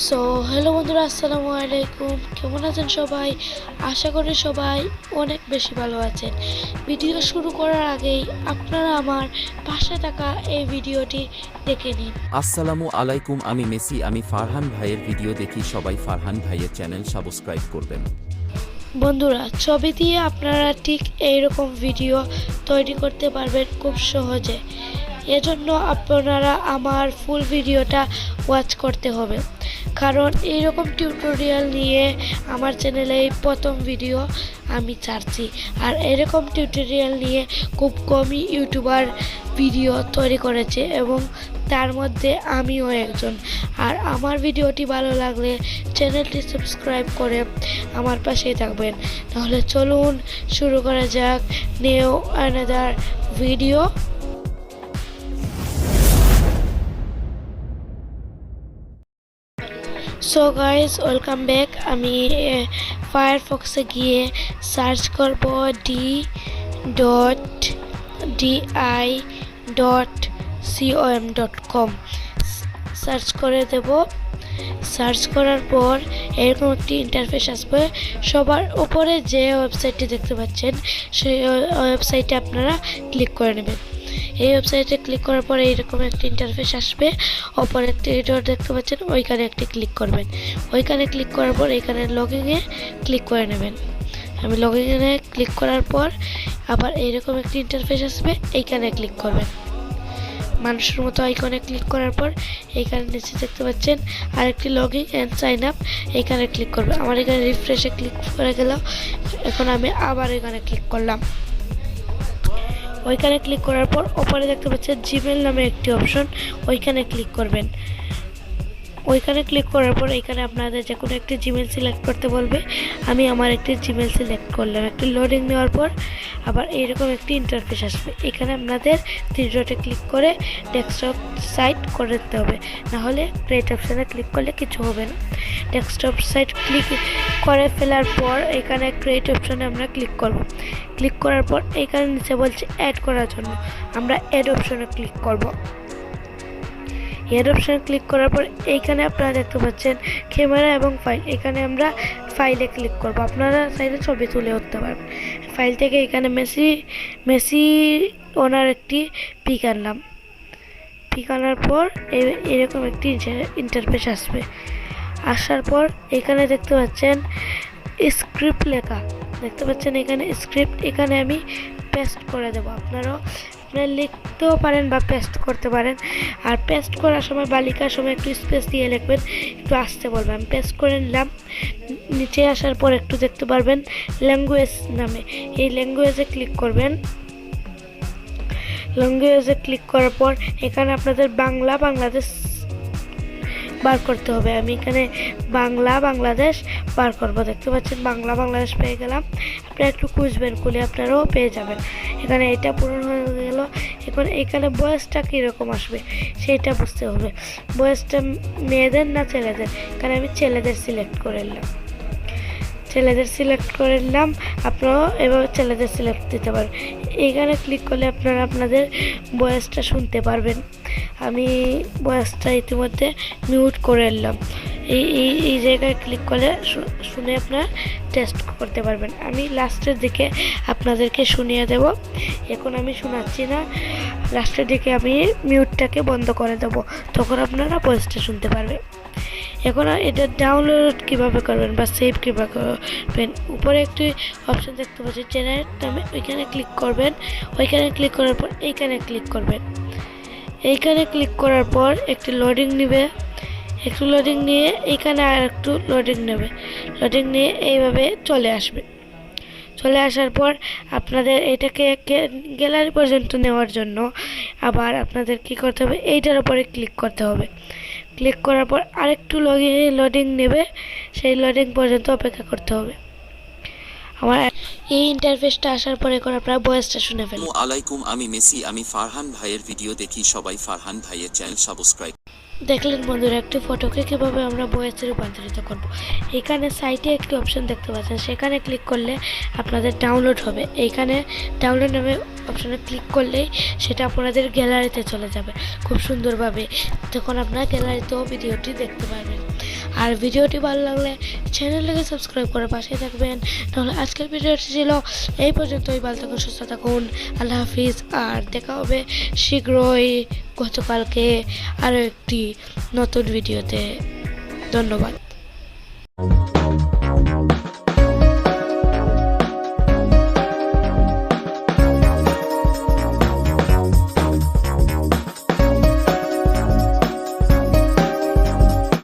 So hello বন্ধুরা, আসসালামু আলাইকুম। কেমন আছেন সবাই? আশা করি সবাই অনেক বেশি ভালো আছেন। ভিডিও শুরু করার আগেই আপনারা আমার পাশে থাকা এই ভিডিওটি দেখে নিন। আসসালামু আলাইকুম, আমি মেসি, আমি ফারহান ভাইয়ের ভিডিও দেখি সবাই ফারহান ভাইয়ের চ্যানেল সাবস্ক্রাইব করবেন। বন্ধুরা, ছবি দিয়ে আপনারা ঠিক এইরকম ভিডিও তৈরি করতে পারবেন খুব সহজে। এজন্য আপনারা আমার ফুল ভিডিওটা ওয়াচ করতে হবে, কারণ এইরকম টিউটোরিয়াল নিয়ে আমার চ্যানেলে প্রথম ভিডিও আমি ছাড়ছি। আর এরকম টিউটোরিয়াল নিয়ে খুব কমই ইউটিউবার ভিডিও তৈরি করেছে এবং তার মধ্যে আমিও একজন। আর আমার ভিডিওটি ভালো লাগলে চ্যানেলটি সাবস্ক্রাইব করে আমার পাশেই থাকবেন। তাহলে চলুন শুরু করা যাক new another video. So guys, welcome back. আমি ফায়ারফক্সে গিয়ে সার্চ করব d.di.com সার্চ করে দেব। সার্চ করার পর এরকম একটি ইন্টারফেস আসবে। সবার উপরে যে ওয়েবসাইটটি দেখতে পাচ্ছেন সেই ওয়েবসাইটে আপনারা ক্লিক করে নেবেন। এই ওয়েবসাইটে ক্লিক করার পরে এইরকম একটি ইন্টারফেস আসবে। অপর একটি ডট দেখতে পাচ্ছেন, ওইখানে একটি ক্লিক করবেন। ওইখানে ক্লিক করার পর এখানে লগইনে ক্লিক করে নেবেন। আমি লগইনে ক্লিক করার পর আবার এইরকম একটি ইন্টারফেস আসবে, এইখানে ক্লিক করবেন। মানুষের মতো আইকনে ক্লিক করার পর এইখানে নিচে দেখতে পাচ্ছেন আরেকটি লগইন অ্যান্ড সাইন আপ, এইখানে ক্লিক করবে। আমার এখানে রিফ্রেশে ক্লিক করে গেল। এখন আমি আবার এখানে ক্লিক করলাম। ওইখানে ক্লিক করার পর ওপরে দেখতে পাচ্ছেন জিমেল নামে একটি অপশন, ওইখানে ক্লিক করবেন। ওইখানে ক্লিক করার পর এখানে আপনাদের যে কোনো একটি জিমেল সিলেক্ট করতে বলবে। আমি আমার একটি জিমেল সিলেক্ট করলাম। একটি লোডিং নেওয়ার পর আবার এইরকম একটি ইন্টারফেস আসবে। এখানে আপনাদের থ্রি ডটে ক্লিক করে ডেস্কটপ সাইট করে দিতে হবে, নাহলে ক্রিয়েট অপশানে ক্লিক করলে কিছু হবে না। ডেস্কটপ সাইট ক্লিক করে ফেলার পর এখানে ক্রিয়েট অপশানে আমরা ক্লিক করব। ক্লিক করার পর এখানে নিচে বলছে অ্যাড করার জন্য আমরা অ্যাড অপশানে ক্লিক করব। এর অপশানে ক্লিক করার পর এইখানে আপনারা দেখতে পাচ্ছেন ক্যামেরা এবং ফাইল। এখানে আমরা ফাইলে ক্লিক করব। আপনারা চাইলে ছবি তুলে উঠতে পারবেন। ফাইল থেকে এখানে মেসি ওনার একটি পিক আনলাম। পিক আনার পর এরকম একটি ইন্টারফেস আসবে। আসার পর এখানে দেখতে পাচ্ছেন স্ক্রিপ্ট লেখা দেখতে পাচ্ছেন। এখানে স্ক্রিপ্ট এখানে আমি পেস্ট করে দেবো। আপনারা লিখতেও পারেন বা পেস্ট করতে পারেন। আর পেস্ট করার সময় বা লেখার সময় একটু স্পেস দিয়ে লিখবেন, একটু আসতে বলবেন। আমি পেস্ট করে নিলাম। নিচে আসার পর একটু দেখতে পারবেন ল্যাঙ্গুয়েজ নামে, এই ল্যাঙ্গুয়েজে ক্লিক করবেন। ল্যাঙ্গুয়েজে ক্লিক করার পর এখানে আপনাদের বাংলাদেশ বার করতে হবে। আমি এখানে বাংলাদেশ বার করব। দেখতে পাচ্ছেন বাংলাদেশ পেয়ে গেলাম। আপনারা একটু খুঁজবেন, খুলে আপনারাও পেয়ে যাবেন। এখানে এটা পূরণ হয়ে গেল। এখন এখানে বয়সটা কীরকম আসবে সেইটা বুঝতে হবে। বয়সটা মেয়েদের না ছেলেদের? এখানে আমি ছেলেদের সিলেক্ট করে নিলাম। আপনারাও এভাবে ছেলেদের সিলেক্ট দিতে পারবেন। এইখানে ক্লিক করলে আপনারা আপনাদের ভয়েসটা শুনতে পারবেন। আমি ভয়েসটা ইতিমধ্যে মিউট করে নিলাম। এই জায়গায় ক্লিক করলে শুনে আপনারা টেস্ট করতে পারবেন। আমি লাস্টের দিকে আপনাদেরকে শুনিয়ে দেব। এখন আমি শোনাচ্ছি না, লাস্টের দিকে আমি মিউটটাকে বন্ধ করে দেব, তখন আপনারা ভয়েসটা শুনতে পারবেন। এখন এটা ডাউনলোড কীভাবে করবেন বা সেভ কীভাবে করবেন, উপরে একটি অপশান দেখতে পাচ্ছেন জেনারেট নামে, ওইখানে ক্লিক করবেন। ওইখানে ক্লিক করার পর এইখানে ক্লিক করবেন। এইখানে ক্লিক করার পর একটি লোডিং নেবে। একটু লোডিং নিয়ে এইখানে আর একটু লোডিং নেবে। লোডিং নিয়ে এইভাবে চলে আসবে। চলে আসার পর আপনাদের এটাকে গ্যালারি পর্যন্ত নেওয়ার জন্য আবার আপনাদের কি করতে হবে, এইটার উপরে ক্লিক করতে হবে। ক্লিক করার পর আরেকটু লোডিং নেবে, সেই লোডিং পর্যন্ত অপেক্ষা করতে হবে। আমার এই ইন্টারফেসটা আসার পরে এখন আপনারা ভয়েসটা শুনে ফেলুন। আলাইকুম, আমি মেসি, আমি ফারহান ভাইয়ের ভিডিও দেখি সবাই ফারহান ভাইয়ের চ্যানেল সাবস্ক্রাইব। দেখলেন বন্ধুরা একটি ফটোকে কীভাবে আমরা ভয়েসে রূপান্তরিত করব। এখানে সাইটে একটি অপশন দেখতে পাচ্ছেন, সেখানে ক্লিক করলে আপনাদের ডাউনলোড হবে। এইখানে ডাউনলোড নামে অপশনে ক্লিক করলেই সেটা আপনাদের গ্যালারিতে চলে যাবে খুব সুন্দরভাবে। তখন আপনার গ্যালারিতেও ভিডিওটি দেখতে পারবেন। আর ভিডিওটি ভালো লাগলে চ্যানেলটাকে সাবস্ক্রাইব করে পাশে থাকবেন। তাহলে আজকের ভিডিওটি ছিল এই পর্যন্তই। ভালো থাকুন, সুস্থ থাকুন, আল্লাহ হাফিজ। আর দেখা হবে শীঘ্রই গতকালকে আরও একটি নতুন ভিডিওতে। ধন্যবাদ।